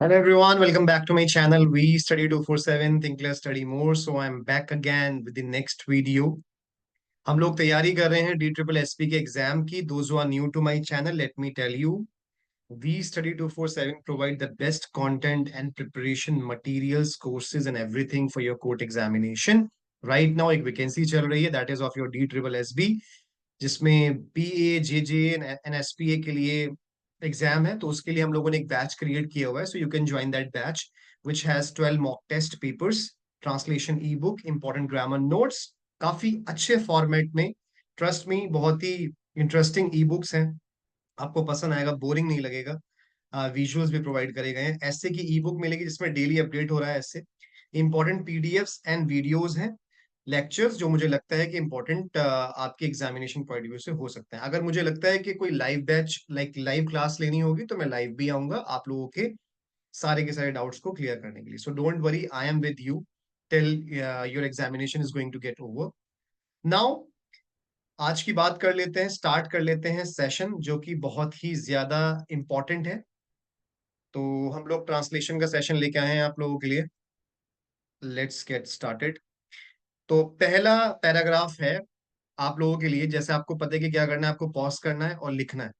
Hello everyone, welcome back to my channel. We study 247 think less study more. So I'm back again with the next video. हम लोग तैयारी कर रहे हैं D triple S P के exam की. Those who are new to my channel, let me tell you, we study 247 provide the best content and preparation materials, courses and everything for your court examination. Right now एक vacancy चल रही है, that is of your D triple S B, जिसमें P A J J N S P A के लिए exam है. तो उसके लिए हम लोगों ने एक बैच क्रिएट किया हुआ है. So you can join that batch which has 12 mock test papers, translation e book, important grammar notes, काफी अच्छे फॉर्मेट में. ट्रस्ट मी, बहुत ही इंटरेस्टिंग ई बुक्स हैं, आपको पसंद आएगा, बोरिंग नहीं लगेगा. विजुअल्स भी प्रोवाइड करे गए हैं. ऐसे की ई बुक मिलेगी जिसमें डेली अपडेट हो रहा है. ऐसे इंपॉर्टेंट पीडीएफ्स एंड वीडियोस हैं, लेक्चर्स जो मुझे लगता है कि इंपॉर्टेंट आपके एग्जामिनेशन पॉइंट ऑफ व्यू से हो सकते हैं. अगर मुझे लगता है कि कोई live batch like live class लेनी होगी तो मैं लाइव भी आऊंगा आप लोगों के सारे डाउट्स को क्लियर करने के लिए. So don't worry, I am with you till your examination is going to get over. Now आज की बात कर लेते हैं, स्टार्ट कर लेते हैं सेशन जो कि बहुत ही ज्यादा इंपॉर्टेंट है. तो हम लोग ट्रांसलेशन का सेशन लेके आए हैं आप लोगों के लिए. Let's get started. तो पहला पैराग्राफ है आप लोगों के लिए. जैसे आपको पता है कि क्या करना है, आपको पॉज करना है और लिखना है.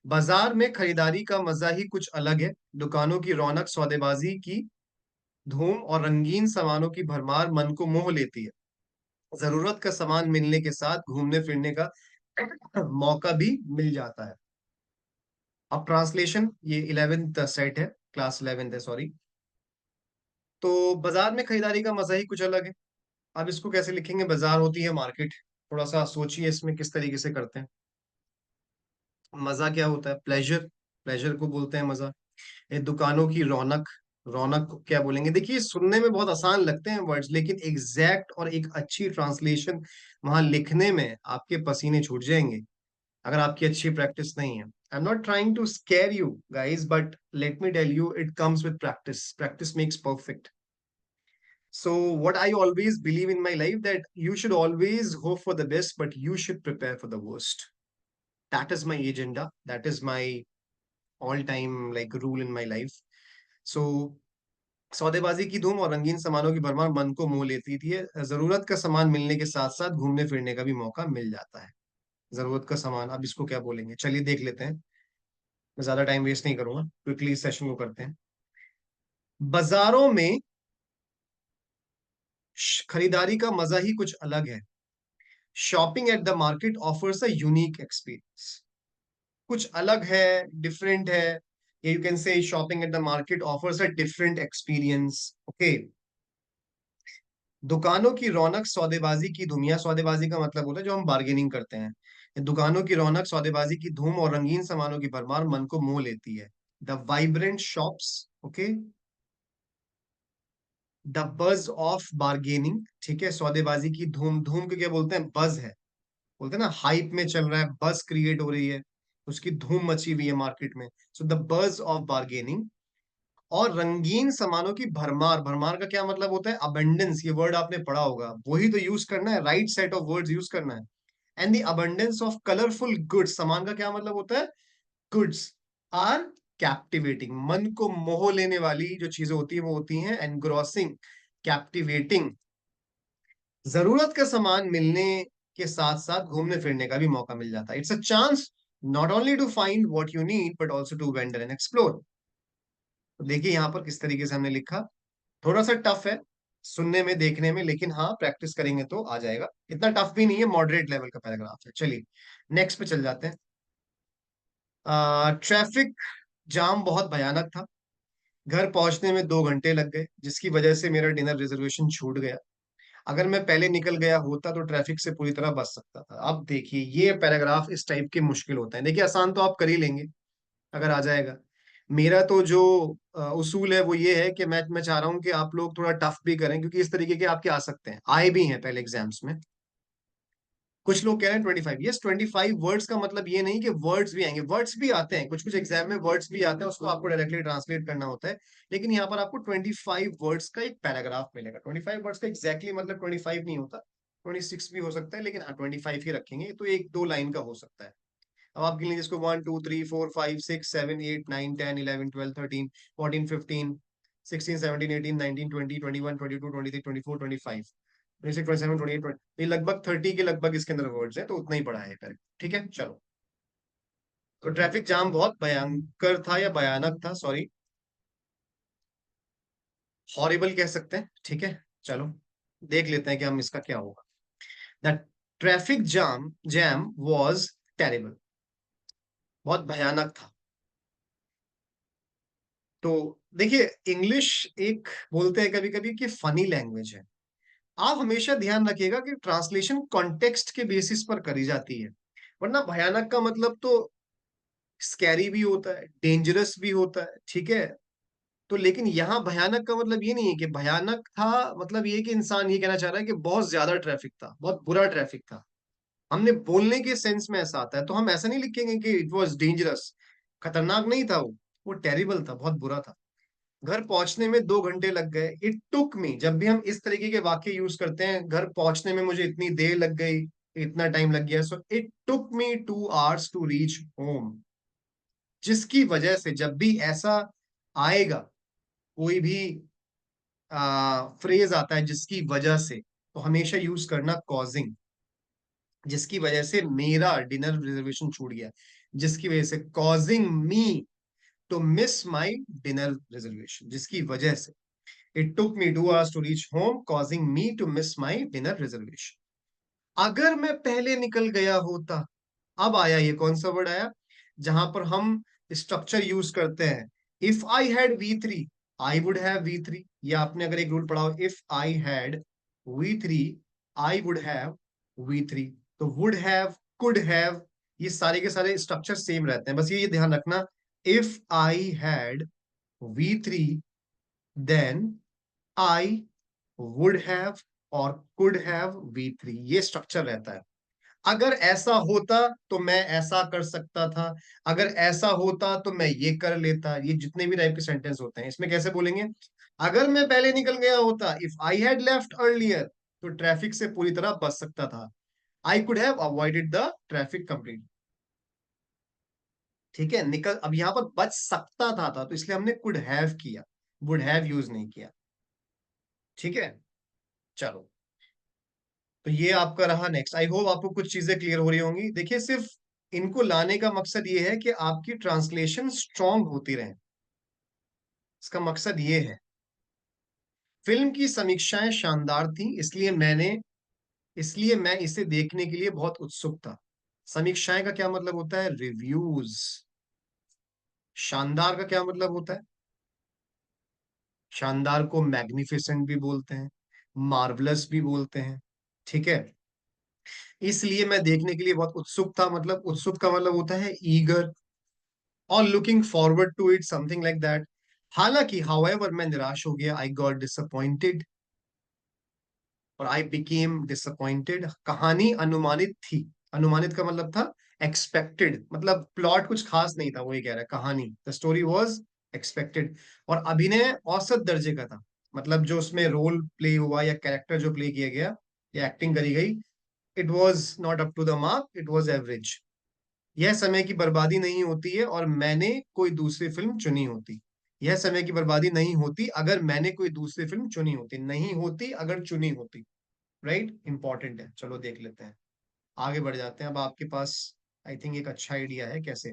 बाजार में खरीदारी का मजा ही कुछ अलग है. दुकानों की रौनक, सौदेबाजी की धूम और रंगीन सामानों की भरमार मन को मोह लेती है. जरूरत का सामान मिलने के साथ घूमने फिरने का मौका भी मिल जाता है. अब ट्रांसलेशन, ये 11th सेट है, क्लास 11th है, सॉरी. तो बाजार में खरीदारी का मजा ही कुछ अलग है. अब इसको कैसे लिखेंगे? बाजार होती है मार्केट. थोड़ा सा सोचिए इसमें किस तरीके से करते हैं. मजा क्या होता है? प्लेजर. प्लेजर को बोलते हैं मजा. ये दुकानों की रौनक. रौनक को क्या बोलेंगे? देखिए, सुनने में बहुत आसान लगते हैं वर्ड्स, लेकिन एग्जैक्ट और एक अच्छी ट्रांसलेशन वहां लिखने में आपके पसीने छूट जाएंगे अगर आपकी अच्छी प्रैक्टिस नहीं है. I am not trying to scare you guys, but let me tell you, it comes with practice. Practice makes perfect. So what I always believe in my life, that you should always hope for the best, but you should prepare for the worst. That is my agenda. That is my all-time like rule in my life. So सौदेबाजी की धूम और रंगीन सामानों की भरमार मन को मोह लेती थी. जरूरत का सामान मिलने के साथ साथ घूमने फिरने का भी मौका मिल जाता है. जरूरत का सामान, अब इसको क्या बोलेंगे? चलिए देख लेते हैं. मैं ज्यादा टाइम वेस्ट नहीं करूंगा, क्विकली इस सेशन को करते हैं. बाजारों में खरीदारी का मजा ही कुछ अलग है. Shopping at the market offers a unique experience. कुछ अलग है, डिफरेंट है. यू कैन से shopping at the market offers a different experience. Okay. दुकानों की रौनक, सौदेबाजी की धूम. या सौदेबाजी का मतलब होता है जो हम बार्गेनिंग करते हैं. दुकानों की रौनक, सौदेबाजी की धूम और रंगीन सामानों की भरमार मन को मोह लेती है. The vibrant shops. Okay. The बज ऑफ बार्गेनिंग. ठीक है. सौदेबाजी की धूम. धूम को क्या बोलते हैं? बज है. बोलते हैं ना, हाइप में चल रहा है, बस क्रिएट हो रही है, उसकी धूम मची हुई है मार्केट में. सो द बज ऑफ बार्गेनिंग. और रंगीन सामानों की भरमार. भरमार का क्या मतलब होता है? अबंडेंस. ये वर्ड आपने पढ़ा होगा, वही तो यूज करना है, right set of words use करना है. And the abundance of colourful goods. सामान का क्या मतलब होता है? Goods are captivating. मन को मोह लेने वाली जो चीजें होती है वो होती हैं एनग्रॉसिंग, कैप्टिवेटिंग. जरूरत का सामान मिलने के साथ साथ घूमने फिरने का भी मौका मिल जाता है. It's a chance not only to find what you need but also to wander and explore. तो देखिए यहाँ पर किस तरीके से हमने लिखा. थोड़ा सा टफ है सुनने में, देखने में, लेकिन हाँ प्रैक्टिस करेंगे तो आ जाएगा. इतना टफ भी नहीं है, मॉडरेट लेवल का पैराग्राफ है. चलिए नेक्स्ट पे चल जाते हैं. ट्रैफिक जाम बहुत भयानक था. घर पहुंचने में 2 घंटे लग गए, जिसकी वजह से मेरा डिनर रिजर्वेशन छूट गया. अगर मैं पहले निकल गया होता तो ट्रैफिक से पूरी तरह बच सकता था. अब देखिए, ये पैराग्राफ इस टाइप के मुश्किल होता है. देखिए, आसान तो आप कर ही लेंगे अगर आ जाएगा. मेरा तो जो उसूल है वो ये है कि मैं चाह रहा हूं कि आप लोग थोड़ा टफ भी करें, क्योंकि इस तरीके के आपके आ सकते हैं, आए भी हैं पहले एग्जाम्स में. कुछ लोग कह रहे हैं 25. यस, 25 वर्ड्स का मतलब ये नहीं कि वर्ड्स भी आएंगे. वर्ड्स भी आते हैं, कुछ कुछ एग्जाम में वर्ड्स भी आते हैं, उसको आपको डायरेक्टली ट्रांसलेट करना होता है. लेकिन यहाँ पर आपको 25 वर्ड्स का एक पैराग्राफ मिलेगा. 25 वर्ड्स का एग्जैक्टली मतलब 25 नहीं होता, 26 भी हो सकता है, लेकिन हाँ 25 ही रखेंगे. तो एक दो लाइन का हो सकता है. अब आप गिन लीजिए इसको 1 2 3 4 5 6 7 8 9 10 11 12 13 14 15 16 17 18 19 20 21 22 23 24 25 26 27 28 20 ये लगभग 30 के लगभग इसके अंदर वर्ड्स है, तो उतना ही पढ़ा है करेक्ट। ठीक है चलो। तो ट्रैफिक जाम बहुत भयंकर था या भयानक था, सॉरी, हॉरिबल कह सकते हैं। ठीक है चलो देख लेते हैं कि हम इसका क्या होगा। The traffic jam was terrible, बहुत भयानक था। तो देखिए इंग्लिश एक बोलते हैं कभी कभी कि फनी लैंग्वेज है। आप हमेशा ध्यान रखिएगा कि ट्रांसलेशन कॉन्टेक्स्ट के बेसिस पर करी जाती है, वरना भयानक का मतलब तो स्कैरी भी होता है, डेंजरस भी होता है। ठीक है, तो लेकिन यहाँ भयानक का मतलब ये नहीं है कि भयानक था, मतलब ये कि इंसान ये कहना चाह रहा है कि बहुत ज्यादा ट्रैफिक था, बहुत बुरा ट्रैफिक था। हमने बोलने के सेंस में ऐसा आता है, तो हम ऐसा नहीं लिखेंगे कि इट वॉज डेंजरस, खतरनाक नहीं था वो टेरिबल था, बहुत बुरा था। घर पहुंचने में 2 घंटे लग गए। इट टुक मी, जब भी हम इस तरीके के वाक्य यूज करते हैं, घर पहुंचने में मुझे इतनी देर लग गई, इतना टाइम लग गया, so it took me 2 hours to reach home. जिसकी वजह से जब भी ऐसा आएगा, कोई भी फ्रेज आता है जिसकी वजह से, तो हमेशा यूज करना कॉजिंग। जिसकी वजह से मेरा डिनर रिजर्वेशन छूट गया, जिसकी वजह से, causing me to miss my dinner reservation, जिसकी वजह से। It took me 2 hours to reach home causing me to miss my dinner reservation. अगर मैं पहले निकल गया होता, अब आया ये कौन सा वर्ड आया जहां पर हम स्ट्रक्चर यूज करते हैं। If I had V3 I would have V3, या आपने अगर एक रूल पढ़ा हो, if I had V3 I would have V3। तो वुड हैव, कुड हैव, ये सारे के सारे स्ट्रक्चर सेम रहते हैं, बस ये ध्यान रखना। If I had V3 then I would have और कुड हैव V3, ये स्ट्रक्चर रहता है। अगर ऐसा होता तो मैं ऐसा कर सकता था, अगर ऐसा होता तो मैं ये कर लेता, ये जितने भी टाइप के सेंटेंस होते हैं इसमें कैसे बोलेंगे। अगर मैं पहले निकल गया होता, if I had left earlier, तो ट्रैफिक से पूरी तरह बच सकता था। I could have avoided the traffic complete. ठीक है, निकल, अब यहां पर बच सकता था तो इसलिए हमने कुड हैव किया, वुड हैव यूज नहीं किया। ठीक है चलो, तो ये आपका रहा नेक्स्ट। आई होप आपको कुछ चीजें क्लियर हो रही होंगी। देखिए सिर्फ इनको लाने का मकसद ये है कि आपकी ट्रांसलेशन स्ट्रांग होती रहे, इसका मकसद ये है। फिल्म की समीक्षाएं शानदार थी, इसलिए मैं इसे देखने के लिए बहुत उत्सुक था। समीक्षाएं का क्या मतलब होता है, रिव्यूज। शानदार का क्या मतलब होता है, शानदार को मैग्निफिसेंट भी बोलते हैं, मार्वलस भी बोलते हैं। ठीक है, इसलिए मैं देखने के लिए बहुत उत्सुक था, मतलब उत्सुक का मतलब होता है ईगर, और looking forward to it, something like that. हालांकि हाउएवर मैं निराश हो गया, आई गॉट डिसअपॉइंटेड, और आई बिकेम डिसअपॉइंटेड। कहानी अनुमानित थी, अनुमानित का मतलब था एक्सपेक्टेड, मतलब प्लॉट कुछ खास नहीं था, वो ये कह रहा है कहानी, द स्टोरी वाज एक्सपेक्टेड। और अभिनय औसत दर्जे का था, मतलब जो उसमें रोल प्ले हुआ या कैरेक्टर जो प्ले किया गया या एक्टिंग करी गई, it was not up to the mark, it was average. यह समय की बर्बादी नहीं होती है और मैंने कोई दूसरी फिल्म चुनी होती। यह समय की बर्बादी नहीं होती अगर मैंने कोई दूसरी फिल्म चुनी होती, नहीं होती अगर चुनी होती। राइट, इंपॉर्टेंट है। चलो देख लेते हैं, आगे बढ़ जाते हैं। अब आपके पास आई थिंक एक अच्छा आइडिया है कैसे।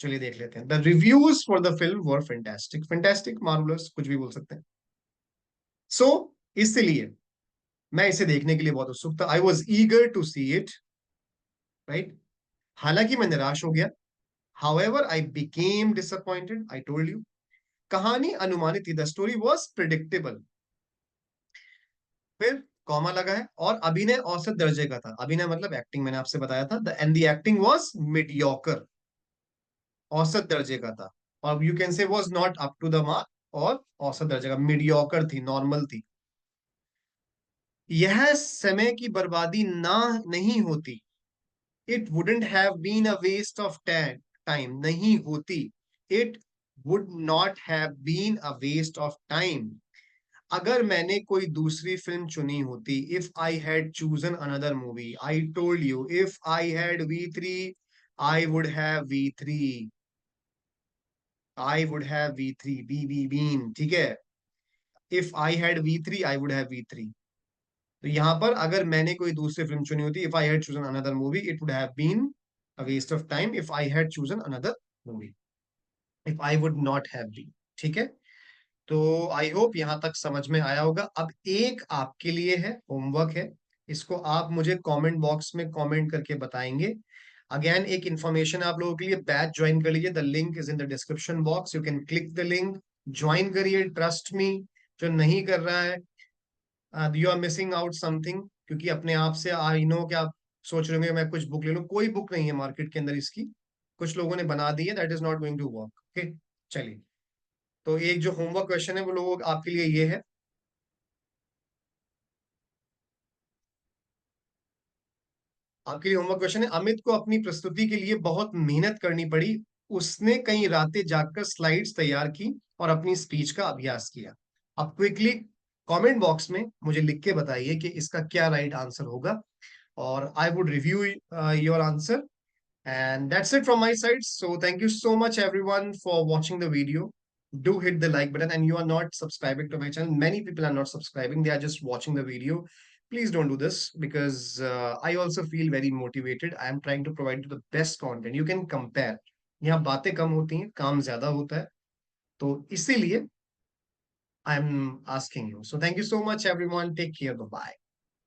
चलिए देख लेते हैं। The reviews for the film were fantastic, fantastic, marvellous, कुछ भी बोल सकते हैं। सो इसलिए मैं इसे देखने के लिए बहुत उत्सुक था, I was eager to see it. Right, हालांकि मैं निराश हो गया, however I became disappointed, I told you। कहानी अनुमानित थी, द स्टोरी वॉज प्रिडिक्टेबल। फिर कॉमा लगा है, और अभिनय औसत दर्जे का था, अभिनय मतलब एक्टिंग, मैंने आपसे बताया था, and the acting was mediocre, औसत दर्जे का था। और you can say was not up to the mark, और औसत दर्जे का, मीडियोकर थी, नॉर्मल थी। यह समय की बर्बादी ना नहीं होती, it wouldn't have been a waste of time, नहीं होती, it would not have been a waste of time, अगर मैंने कोई दूसरी फिल्म चुनी होती। If I had chosen another movie, I told you, if I had V3 I would have V3. I would have V3. Be been, ठीक है. If I had V3, I would have V3. तो यहाँ पर अगर मैंने कोई दूसरी film चुनी होती, if I had chosen another movie, it would have been a waste of time if I had chosen another movie. If I would not have been. ठीक है. तो आई होप यहां तक समझ में आया होगा. अब एक आपके लिए है, होमवर्क है. इसको आप मुझे कमेंट बॉक्स में कमेंट करके बताएंगे. अगेन एक इंफॉर्मेशन आप लोगों के लिए, बैच ज्वाइन कर लीजिए. The link is in the description box. You can click the link, join करिए. ट्रस्ट मी, जो नहीं कर रहा है, you are missing out something. क्योंकि अपने आप से आई नो कि आप सोच रहे होंगे मैं कुछ बुक ले लूं. कोई बुक नहीं है मार्केट के अंदर इसकी. कुछ लोगों ने बना दी है. That is not going to work. Okay, चलिए. तो एक जो होमवर्क क्वेश्चन है वो लोग आपके लिए ये है. आपके लिए होमवर्क क्वेश्चन है. अमित को अपनी प्रस्तुति के लिए बहुत मेहनत करनी पड़ी. उसने कई रातें जागकर स्लाइड्स तैयार की और अपनी स्पीच का अभ्यास किया. आप क्विकली कमेंट बॉक्स में मुझे लिख के बताइए कि इसका क्या राइट आंसर होगा, और I would review your answer. And that's it from my side. So thank you so much everyone for watching the video. Do hit the like button, and you are not subscribing to my channel. Many people are not subscribing. They are just watching the video. Please don't do this, because I also feel very motivated. I am trying to provide you the best content. You can compare. यहाँ बातें कम होती हैं, काम ज्यादा होता है. तो इसीलिए I am asking you. So thank you so much everyone. Take care. Bye bye.